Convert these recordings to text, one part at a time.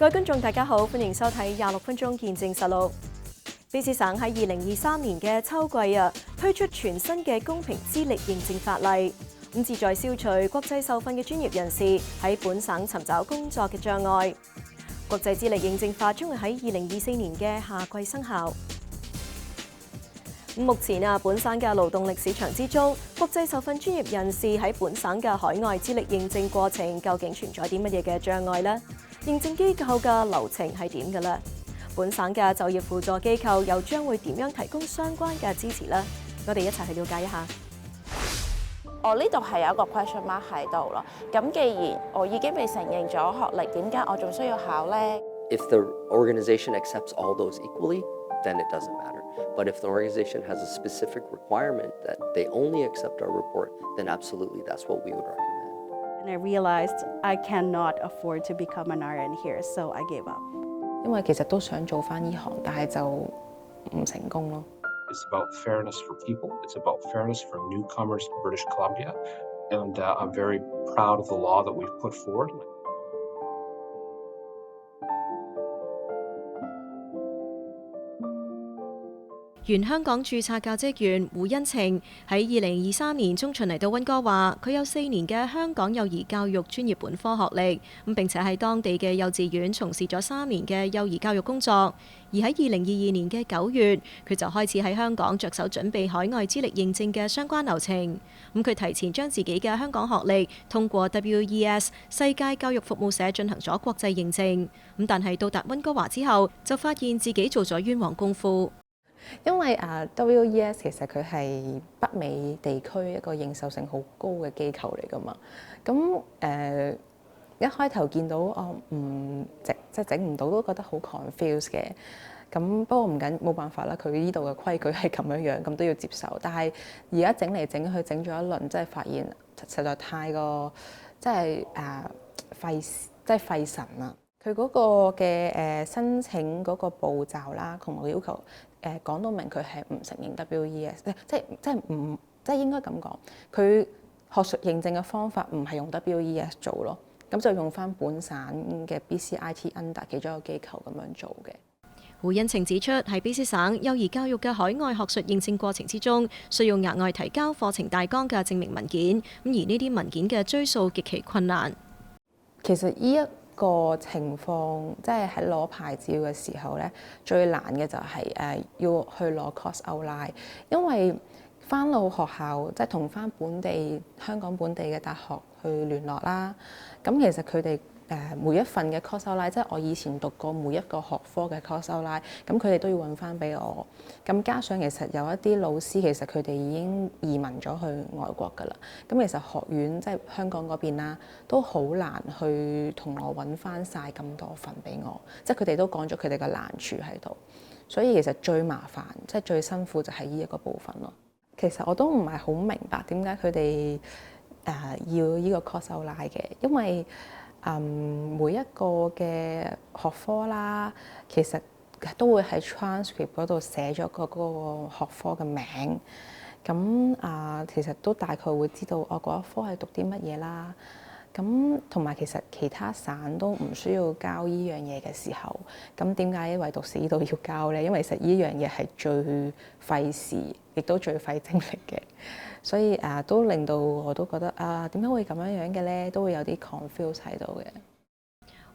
各位觀眾大家好，歡迎收睇26分鐘見證實錄。卑詩省喺2023年嘅秋季推出全新嘅公平資歷認證法例，旨在消除國際受訓嘅專業人士喺本省尋找工作嘅障礙。國際資歷認證法將會喺2024年嘅夏季生效。目前本省嘅勞動力市場之中，國際受訓專業人士喺本省嘅海外資歷認證過程究竟存在啲乜嘢嘅障礙呢？認證機構嘅流程係點嘅呢？本省嘅就業輔助機構又將會點樣提供相關嘅支持呢？我哋一齊去了解一下。我呢度係有一個 question mark 喺度咯。咁既然我已經被承認咗學歷，點解我仲需要考呢？ If the organization accepts all those equally, then it doesn't matter. But if the organization has a specific requirement that they only accept our report, then absolutely that's what we would recommend. And I realized I cannot afford to become an RN here, so I gave up. 因為其實都想做返呢行，但係就唔成功咯。It's about fairness for people. It's about fairness for newcomers in British Columbia, and I'm very proud of the law that we've put forward. 原香港註冊教職員胡恩晴喺2023年中旬嚟到溫哥華，佢有4年嘅香港幼兒教育專業本科學歷，並且喺當地嘅幼稚園從事咗3年嘅幼兒教育工作。而喺2022年嘅9月，佢就開始喺香港着手準備海外資歷認證嘅相關流程。佢提前將自己嘅香港學歷通過 WES 世界教育服務社進行咗國際認證。但係到達溫哥華之後，就發現自己做咗冤枉功夫。因為WES 其實佢係北美地區一個認受性好高嘅機構嚟㗎嘛，咁一開頭見到整唔到都覺得好 confused 嘅，咁不過唔緊冇辦法啦，佢呢度嘅規矩係咁樣，咁都要接受。但係而家整嚟整去整咗一輪，真係發現實在太過費神啦。佢嗰個嘅申請嗰個步驟啦，同埋要求講到明佢係唔承認 WES， 即係應該咁講，佢學術認證嘅方法唔係用 WES 做咯，咁就用翻本省嘅 BCIT under 其中一個機構咁樣做嘅。胡恩晴指出，喺卑詩省幼兒教育嘅海外學術認證過程之中，需要額外提交課程大綱嘅證明文件，而呢啲文件嘅追溯極其困難。其實呢一個情況，即係喺攞牌照嘅時候咧，最難嘅就係要去攞 course outline， 因為翻到學校即係同翻香港本地嘅大學去聯絡啦。咁其實佢哋每一份嘅 course outline， 即係我以前讀過每一個學科嘅 course outline， 咁佢哋都要揾翻俾我。咁加上其實有一啲老師其實佢哋已經移民咗去外國㗎啦。咁其實學院即係香港嗰邊啦，都好難去同我揾翻晒咁多份俾我。即係佢哋都講咗佢哋嘅難處喺度。所以其實最麻煩即係最辛苦就係呢一個部分咯。其實我都唔係好明白點解佢哋要呢個 course outline嘅，因為每一個嘅學科啦，其實都會喺 transcript 嗰度寫咗嗰個學科嘅名，咁其實都大概會知道我嗰一科係讀啲乜嘢啦。咁同埋其實其他省都唔需要交呢樣嘢嘅時候，咁點解唯獨是呢度要交呢？因為其實呢樣嘢係最費事，亦都最費精力嘅，所以都令到我都覺得點解會咁樣嘅呢？都會有啲 confuse 喺度嘅。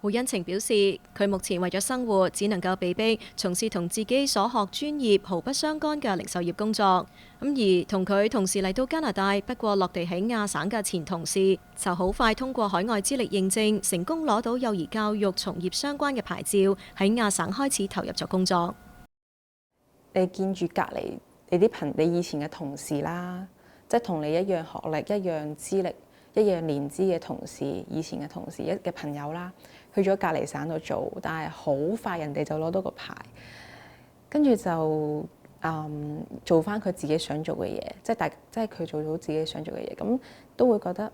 胡恩晴表示，佢目前為咗生活，只能夠被逼從事同自己所學專業毫不相干嘅零售業工作。而同佢同時嚟到加拿大，不過落地喺亞省嘅前同事，就好快通過海外資歷認證，成功攞到幼兒教育從業相關嘅牌照，喺亞省開始投入咗工作。你見住隔離你以前嘅同事啦，即係同你一樣學歷、一樣資歷、一樣年資嘅同事，以前嘅同事嘅朋友啦，去咗隔離省度做，但係好快人哋就攞到個牌，跟住就做翻佢自己想做嘅嘢，即係佢做到自己想做嘅嘢，咁都會覺得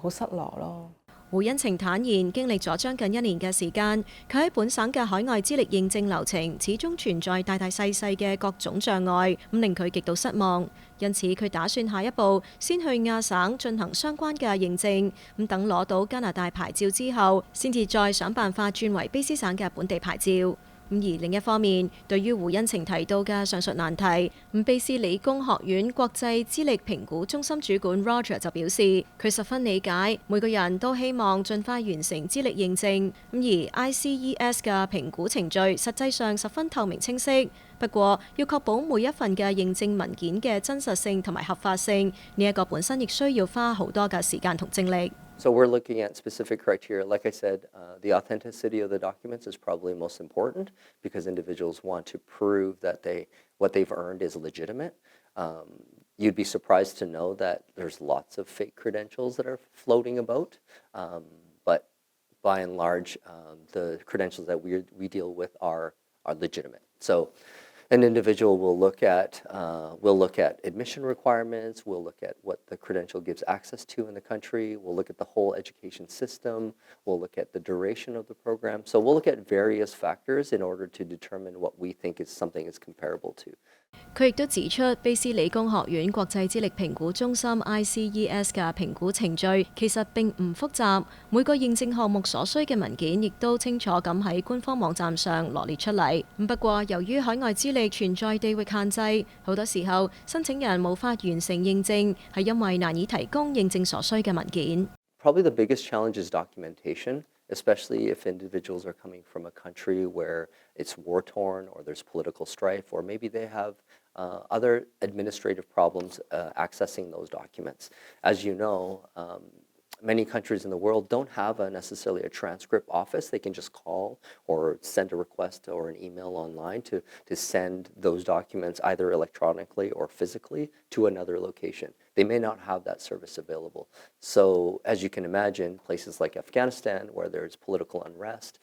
好失落咯。胡恩晴坦言，經歷咗將近1年嘅時間，佢喺本省嘅海外資歷認證流程始終存在大大細細嘅各種障礙，咁令佢極度失望。因此，佢打算下一步先去亞省進行相關嘅認證，咁等攞到加拿大牌照之後，先至再想辦法轉為卑詩省嘅本地牌照。而另一方面，對於胡恩晴提到嘅上述難題，卑詩理工學院國際資歷評估中心主管 Roger 就表示，佢十分理解每個人都希望盡快完成資歷認證，而 ICES 嘅評估程序實際上十分透明清晰。不過，要確保每一份嘅認證文件嘅真實性同埋合法性，呢一個本身亦需要花好多嘅時間同精力。So we're looking at specific criteria. Like I said, the authenticity of the documents is probably most important because individuals want to prove that what they've earned is legitimate. You'd be surprised to know that there's lots of fake credentials that are floating about, but by and large, the credentials that we deal with are legitimate. So an individual will look at admission requirements, we'll look at what the credential gives access to in the country, we'll look at the whole education system, we'll look at the duration of the program. So we'll look at various factors in order to determine what we think is something is comparable to. 佢亦都指出，卑詩理工學院國際資歷評估中心 ICES 嘅評估程序其實並唔複雜，每個認證項目所需嘅文件亦都清楚咁喺官方網站上羅列出嚟。不過，由於海外資歷存在地域限制，好多時候申請人無法完成認證，係因為難以提供認證所需嘅文件。Probably the biggest challenge is documentation, especially if individuals are coming from a country where it's war-torn or there's political strife, or maybe they have other administrative problems accessing those documents. As you know, many countries in the world don't have necessarily a transcript office. They can just call or send a request or an email online to send those documents either electronically or physically to another location. They may not have that service available. So as you can imagine, places like Afghanistan where there's political unrest,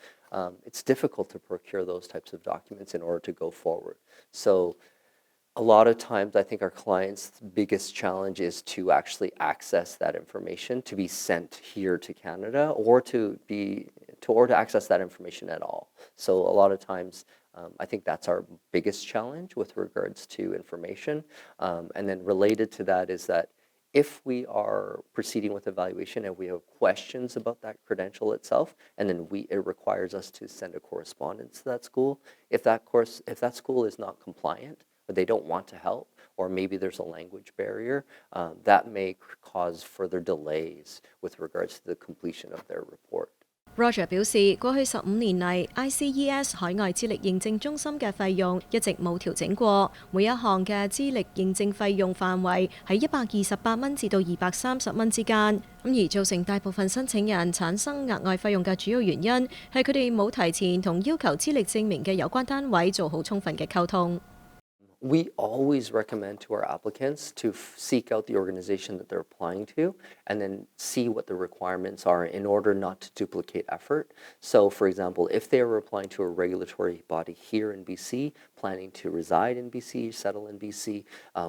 it's difficult to procure those types of documents in order to go forward. So a lot of times, I think our clients' biggest challenge is to actually access that information, to be sent here to Canada, or to access that information at all. So a lot of times, I think that's our biggest challenge with regards to information. And then related to that is that if we are proceeding with evaluation and we have questions about that credential itself, and then it requires us to send a correspondence to that school, if that school is not compliant, but they don't want to help, or maybe there's a language barrier, that may cause further delays with regards to the completion of their report. Roger 表示，過去15年嚟 ，ICES 海外資歷認證中心嘅費用一直冇調整過，每一項嘅資歷認證費用範圍喺128蚊至到230蚊之間。而造成大部分申請人產生額外費用嘅主要原因係佢哋冇提前同要求資歷證明嘅有關單位做好充分嘅溝通。We always recommend to our applicants to seek out the organization that they're applying to and then see what the requirements are in order not to duplicate effort. So, for example, if they are applying to a regulatory body here in BC, planning to reside in BC, settle in BC,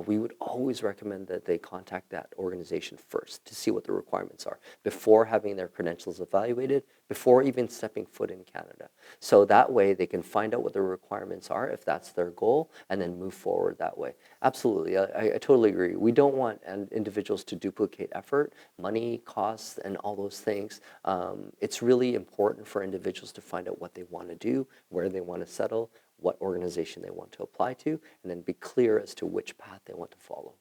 we would always recommend that they contact that organization first to see what the requirements are before having their credentials evaluated, before even stepping foot in Canada. So that way they can find out what the requirements are if that's their goal and then move forward that way. Absolutely, I totally agree. We don't want individuals to duplicate effort, money, costs, and all those things. It's really important for individuals to find out what they want to do, where they want to settle, what organization they want to apply to, and then be clear as to which path they want to follow.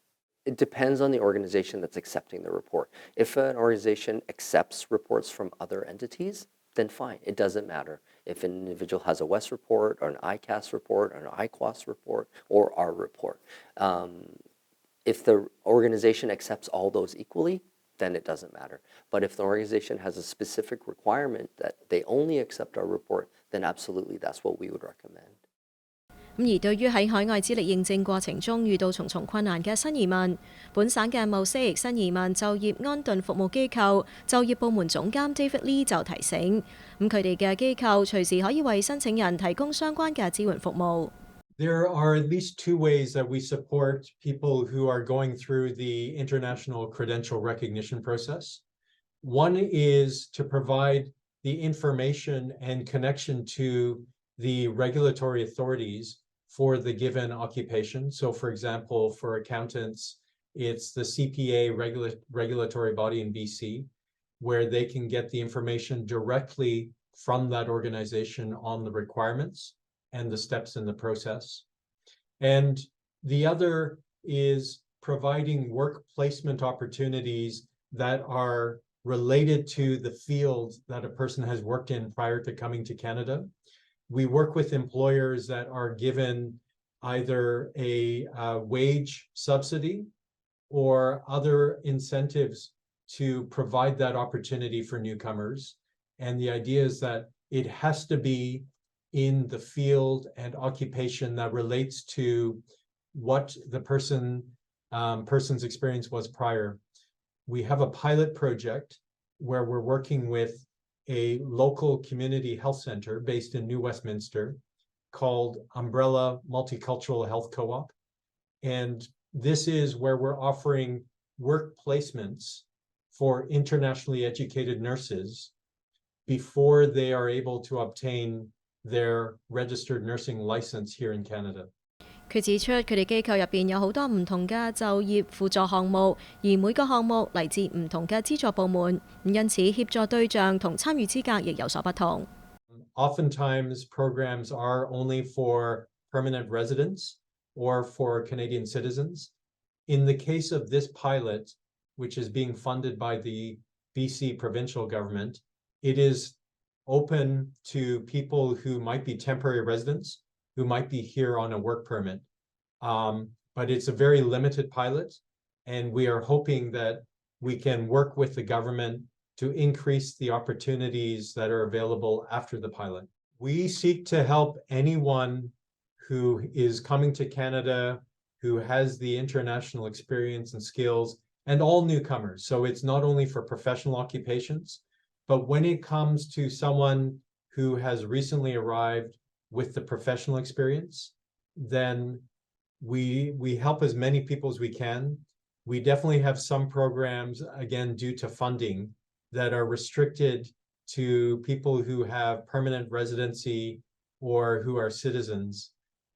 It depends on the organization that's accepting the report. If an organization accepts reports from other entities, then fine, it doesn't matter. If an individual has a WES report or an ICAS report or an IQOS report or our report. If the organization accepts all those equally, then it doesn't matter. But if the organization has a specific requirement that they only accept our report, then absolutely that's what we would recommend. 而對於喺海外資歷認證過程中遇到重重困難嘅新移民，本省嘅Mosaic新移民就業安頓服務機構就業部門總監 David Lee 就提醒，佢哋嘅機構隨時可以為申請人提供相關嘅支援服務。There are at least two ways that we support people who are going through the international credential recognition process. One is to provide the information and connection to the regulatory authorities for the given occupation. So for example, for accountants, it's the CPA regulatory body in BC, where they can get the information directly from that organization on the requirements and the steps in the process. And the other is providing work placement opportunities that are related to the field that a person has worked in prior to coming to Canada. We work with employers that are given either a wage subsidy or other incentives to provide that opportunity for newcomers. And the idea is that it has to be in the field and occupation that relates to what the person's experience was prior. We have a pilot project where we're working with a local community health center based in New Westminster called Umbrella Multicultural Health Co-op. And this is where we're offering work placements for internationally educated nurses before they are able to obtain their registered nursing license here in Canada. 佢指出，佢哋機構入邊有好多唔同嘅就業輔助項目，而每個項目嚟自唔同嘅資助部門，因此協助對象同參與資格亦有所不同。Oftentimes, programs are only for permanent residents or for Canadian citizens. In the case of this pilot, which is being funded by the BC provincial government, it is open to people who might be temporary residents, who might be here on a work permit. But it's a very limited pilot, and we are hoping that we can work with the government to increase the opportunities that are available after the pilot. We seek to help anyone who is coming to Canada, who has the international experience and skills, and all newcomers. So it's not only for professional occupations, but when it comes to someone who has recently arrived with the professional experience, then we help as many people as we can. We definitely have some programs, again, due to funding, that are restricted to people who have permanent residency or who are citizens.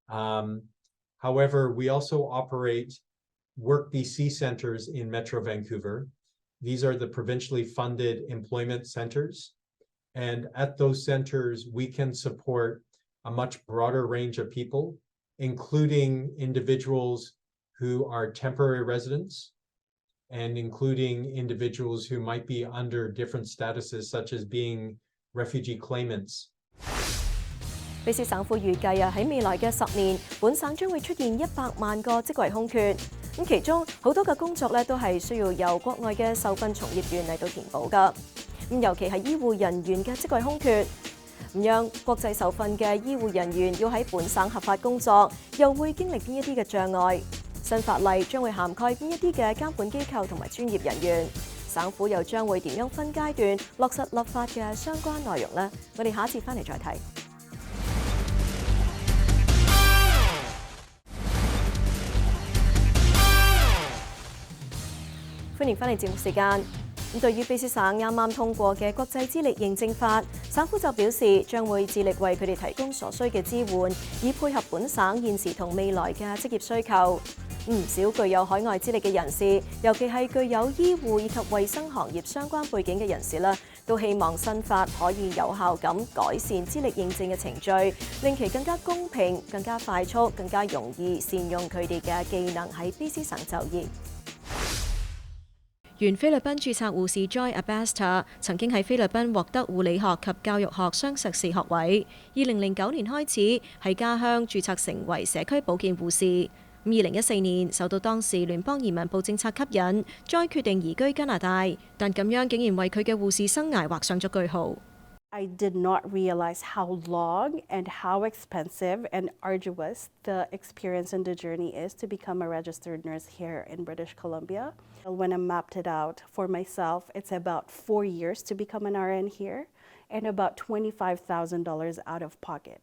However, we also operate Work BC centers in Metro Vancouver. These are the provincially funded employment centers. And at those centers, we can support a much broader range of people, including individuals who are temporary residents and including individuals who might be under different statuses, such as being refugee claimants. 卑詩省府預計喺未來嘅10年，本省將會出現100萬個職位空缺。咁其中好多嘅工作都係需要由國外嘅受訓從業員嚟到填補㗎。咁尤其係醫護人員嘅職位空缺，咁樣國際受訓嘅醫護人員要喺本省合法工作，又會經歷邊一啲嘅障礙？新法例將會涵蓋邊一啲嘅監管機構同埋專業人員？省府又將會點樣分階段落實立法嘅相關內容呢？我哋下一節翻嚟再睇。歡迎翻嚟節目時間。咁對於卑詩省啱啱通過嘅國際資歷認證法，省府就表示將會致力為佢哋提供所需嘅支援，以配合本省現時同未來嘅職業需求。唔少具有海外資歷嘅人士，尤其係具有醫護以及衛生行業相關背景嘅人士都希望新法可以有效咁改善資歷認證嘅程序，令其更加公平、更加快速、更加容易善用佢哋嘅技能喺卑詩省就業。原菲律賓註冊護士 Joy Webster 曾經喺菲律賓獲得護理學及教育學雙碩士學位。2009年開始喺家鄉註冊成為社區保健護士。2014年受到當時聯邦移民部政策吸引 ，Joy 決定移居加拿大，但咁樣竟然為佢嘅護士生涯畫上咗句號。I did not realize how long and how expensive and arduous the experience and the journey is to become a registered nurse here in British Columbia. When I mapped it out for myself, it's about 4 years to become an RN here and about $25,000 out of pocket.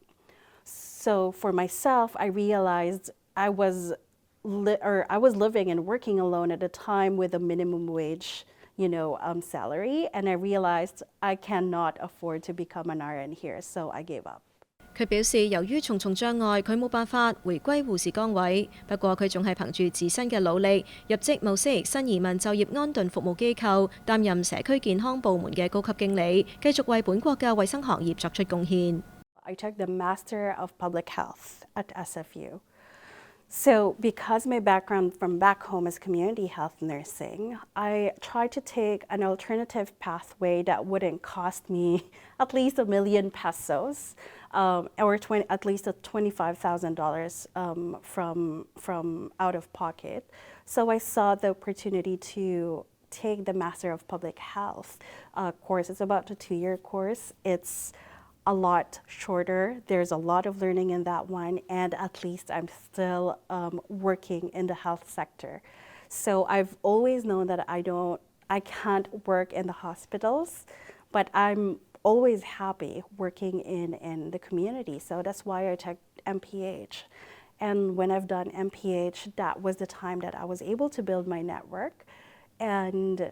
So for myself, I realized I was living and working alone at a time with a minimum wage salary, and I realized I cannot afford to become an RN here, so I gave up. 佢表示，由於重重障礙，佢冇辦法回歸護士崗位。不過佢仲係憑住自身嘅努力，入職慕色新移民就業安頓服務機構，擔任社區健康部門嘅高級經理，繼續為本國嘅衛生行業作出貢獻。I took the Master of Public Health at SFU. So because my background from back home is community health nursing, I tried to take an alternative pathway that wouldn't cost me at least $1 million pesos, or at least $25,000 from out of pocket. So I saw the opportunity to take the Master of Public Health course. It's about a 2-year course. It's a lot shorter. There's a lot of learning in that one, and at least I'm still working in the health sector. So I've always known that I can't work in the hospitals, but I'm always happy working in the community. So that's why I took MPH. And when I've done MPH, that was the time that I was able to build my network. And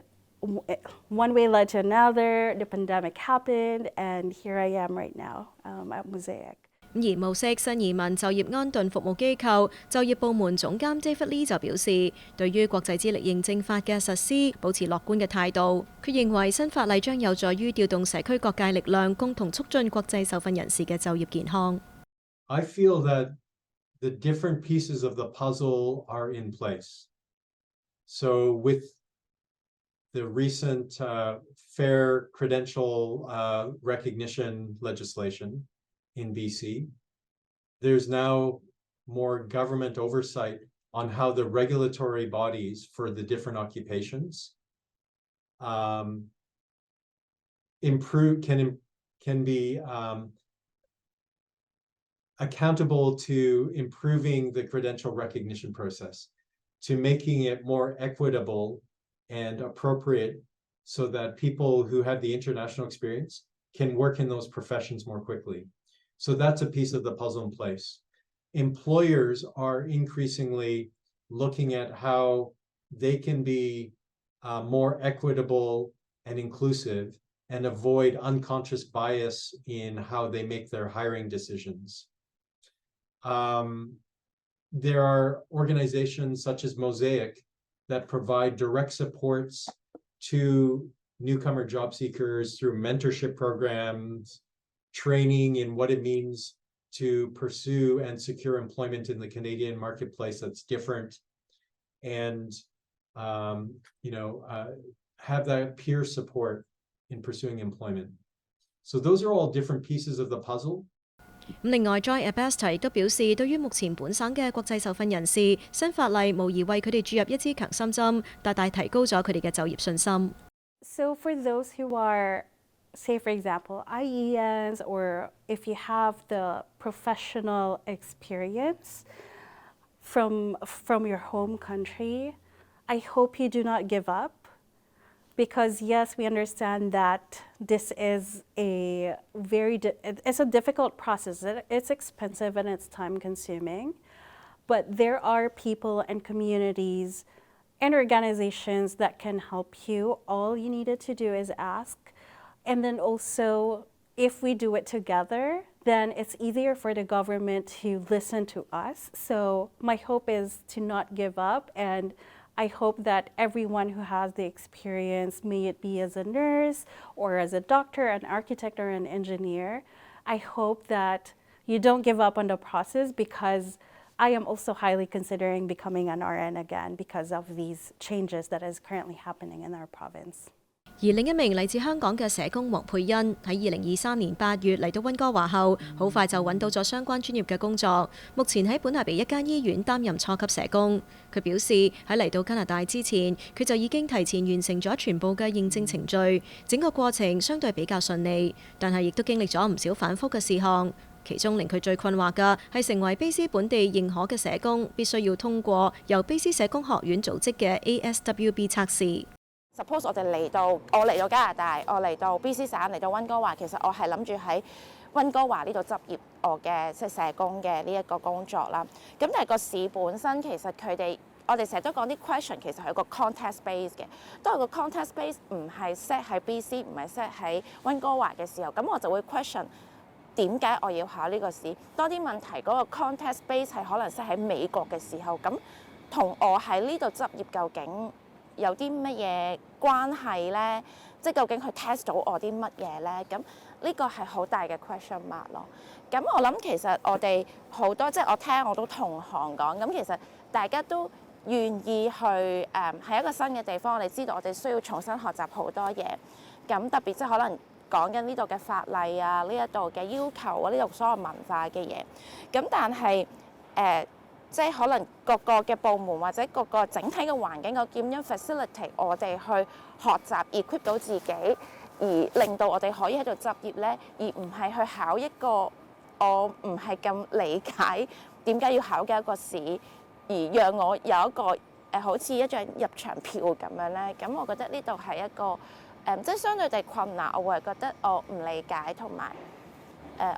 one way led to another, the pandemic happened, and here I am right now at Mosaic. 而慕色新移民就業安頓服務機構就業部門總監 David Lee 就表示，對於國際資歷認證法嘅實施保持樂觀嘅態度。佢認為新法例將有助於調動社區各界力量，共同促進國際受訓人士嘅就業健康。I feel that the different pieces of the puzzle are in place. So with the recent fair credential recognition legislation in BC, there's now more government oversight on how the regulatory bodies for the different occupations can be accountable to improving the credential recognition process, to making it more equitable and appropriate so that people who have the international experience can work in those professions more quickly. So that's a piece of the puzzle in place. Employers are increasingly looking at how they can be more equitable and inclusive and avoid unconscious bias in how they make their hiring decisions. There are organizations such as Mosaic that provide direct supports to newcomer job seekers through mentorship programs, training in what it means to pursue and secure employment in the Canadian marketplace that's different, and have that peer support in pursuing employment. So those are all different pieces of the puzzle. 另外 Joy Webster 亦都表示，對於目前本省嘅國際受訓人士，新法例無疑為佢哋注入一支強心針，大大提高咗佢哋嘅就業信心。So for those who are, say for example, IENs, or if you have the professional experience from your home country, I hope you do not give up. Because yes, we understand that this is it's a difficult process. It's expensive and it's time consuming, but there are people and communities and organizations that can help you. All you needed to do is ask. And then also, if we do it together, then it's easier for the government to listen to us. So my hope is to not give up, and I hope that everyone who has the experience, may it be as a nurse or as a doctor, an architect, or an engineer, I hope that you don't give up on the process, because I am also highly considering becoming an RN again because of these changes that is currently happening in our province. 而另一名嚟自香港嘅社工黃佩欣喺2023年8月嚟到溫哥華後，好快就揾到咗相關專業嘅工作。目前喺本拿比一間醫院擔任初級社工。佢表示喺嚟到加拿大之前，佢就已經提前完成咗全部嘅認證程序，整個過程相對比較順利，但係亦都經歷咗唔少反覆嘅事項。其中令佢最困惑嘅係成為卑斯本地認可嘅社工，必須要通過由卑斯社工學院組織嘅 ASWB 測試。Suppose 我嚟到加拿大，我嚟到 BC 省，嚟到溫哥華，其實我係諗住喺溫哥華呢度執業我嘅社工嘅呢一個工作啦。咁但係個市本身其實佢哋我哋成日都講啲 question 其實係個 context base 嘅。當個 context base 唔係 set 喺 BC， 唔係 set 喺溫哥華嘅時候，咁我就會 question 點解我要考呢個試。當啲問題嗰個 context base 係可能 set 喺美國嘅時候，咁同我喺呢度執業究竟有啲乜嘢關係咧？即係究竟佢 test 到我啲乜嘢咧？咁呢個係好大嘅 question mark 咯。咁我諗其實我哋好多即係我聽我都同行講，咁其實大家都願意去喺一個新嘅地方，我哋知道我哋需要重新學習好多嘢。咁特別即係可能講緊呢度嘅法例啊，呢一度嘅要求啊，呢度所有文化嘅嘢。咁但係即係可能各個嘅部門或者各個整體嘅環境，個點樣 facilitate 我哋去學習 equip 到自己，而令到我哋可以喺度執業咧，而唔係去考一個我唔係咁理解點解要考嘅一個試，而讓我有一個好似一張入場票咁樣咧。咁我覺得呢度係一個即係相對地困難，我會係覺得我唔理解同埋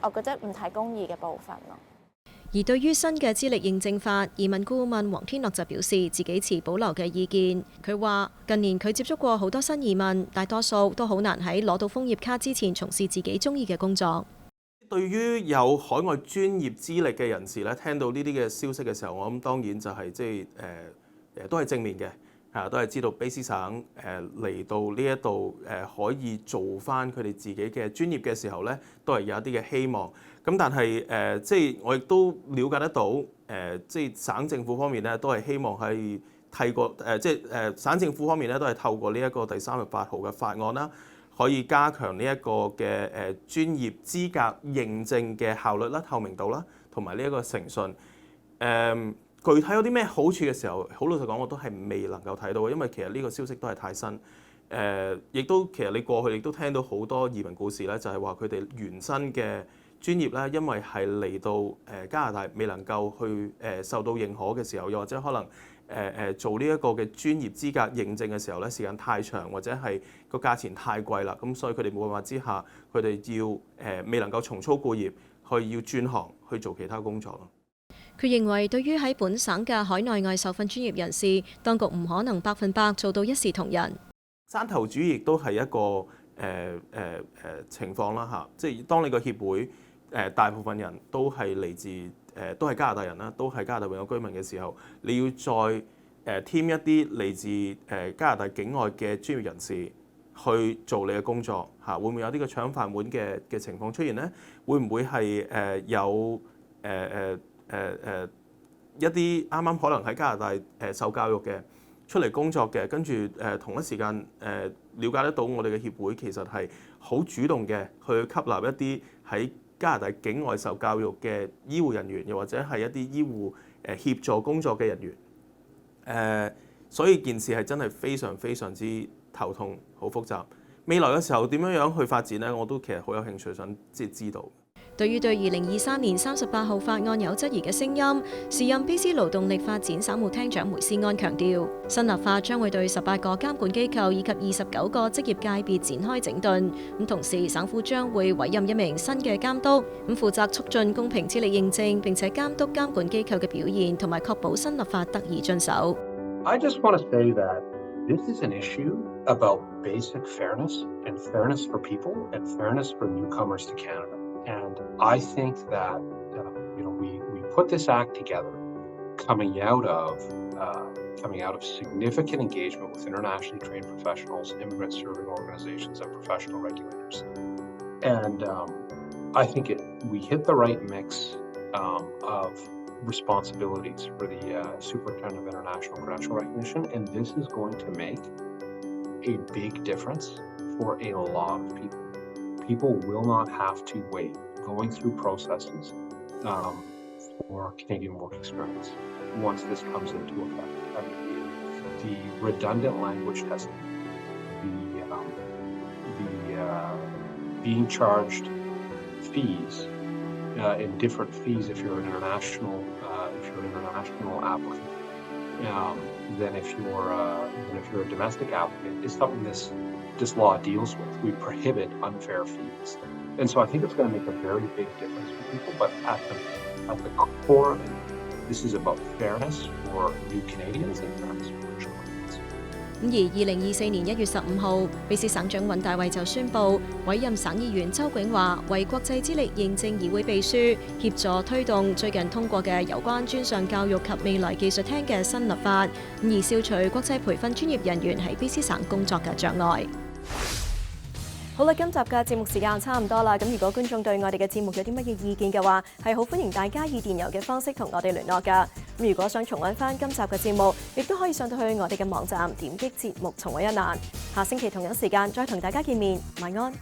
我覺得唔太公義嘅部分咯。而對於新嘅資歷認證法，移民顧問黃天樂就表示自己持保留嘅意見。佢話近年佢接觸過好多新移民，大多數都好難喺攞到楓葉卡之前從事自己中意嘅工作。對於有海外專業資歷嘅人士咧，聽到呢啲嘅消息嘅時候，我諗當然就係即係都係正面嘅，都係知道卑詩省嚟到呢一度可以做翻佢哋自己嘅專業嘅時候咧，都係有一啲嘅希望。咁但係即係我亦都了解得到即係省政府方面咧，都係希望係透過即係省政府方面咧，都係透過呢一個第38號嘅法案啦，可以加強呢一個嘅專業資格認證嘅效率啦、透明度啦，同埋呢一個誠信。具體有啲咩好處嘅時候，好老實講，我都係未能夠睇到，因為其實呢個消息都係太新。亦都其實你過去亦都聽到好多移民故事咧，就係話佢哋原生嘅專業咧，因為係嚟到加拿大未能夠去受到認可嘅時候，又或者可能做呢一個嘅專業資格認證嘅時候咧，時間太長或者係個價錢太貴啦，咁所以佢哋冇辦法之下，佢哋要未能夠重操故業，去要轉行去做其他工作咯。佢認為對於喺本省嘅海內外受訓專業人士，當局唔可能100%做到一視同仁。山頭主義亦都係一個情況啦嚇，即係當你個協會大部分人都係嚟自都係加拿大人啦，都係加拿大永久居民嘅時候，你要再添一啲嚟自加拿大境外嘅專業人士去做你嘅工作嚇，會唔會有呢個搶飯碗嘅情況出現呢？會唔會係有一啲啱啱可能喺加拿大受教育嘅出嚟工作嘅，跟住同一時間了解得到我哋嘅協會其實係好主動嘅去吸納一啲喺加拿大境外受教育嘅醫護人員，又或者係一啲醫護協助工作嘅人員。所以件事係真係非常非常之頭痛，好複雜。未來嘅時候點樣去發展呢？我都其實好有興趣想知道。對於對2023年38號法案有質疑嘅聲音，時任卑詩勞動力發展省務廳長梅思安強調，新立法將會對18個監管機構以及29個職業界別展開整頓。咁同時，省府將會委任一名新嘅監督，咁負責促進公平資歷認證，並且監督監管機構嘅表現，同埋確保新立法得以遵守。I just want to say that this is an issue about basic fairness and fairness for people and fairness for newcomers to Canada. And I think that we put this act together, coming out of significant engagement with internationally trained professionals, immigrant serving organizations, and professional regulators. And I think we hit the right mix of responsibilities for the Superintendent of International Credential Recognition, and this is going to make a big difference for a lot of people. People will not have to wait going through processes for Canadian work experience once this comes into effect. I mean, the redundant language testing, the being charged fees in different fees if you're an international applicant than if you're a domestic applicant is something this law deals with. We prohibit unfair fees. And so I think it's going to make a very big difference for people, but at the core of it This is about fairness for new Canadians and fairness for British Columbians. 而2024年1月15號，卑詩省長尹大衛就宣布委任省議員周永華為國際資歷認證議會秘書，協助推動最近通過嘅有關專上教育及未來技術廳嘅新立法，而消除國際培訓專業人員喺卑詩省工作嘅障礙。好啦，今集嘅節目時間差唔多啦。咁如果觀眾對我哋嘅節目有啲乜嘢意見嘅話，係好歡迎大家以電郵嘅方式同我哋聯絡㗎。咁如果想重溫翻今集嘅節目，亦都可以上到去我哋嘅網站點擊節目重溫一覽。下星期同樣時間再同大家見面，晚安。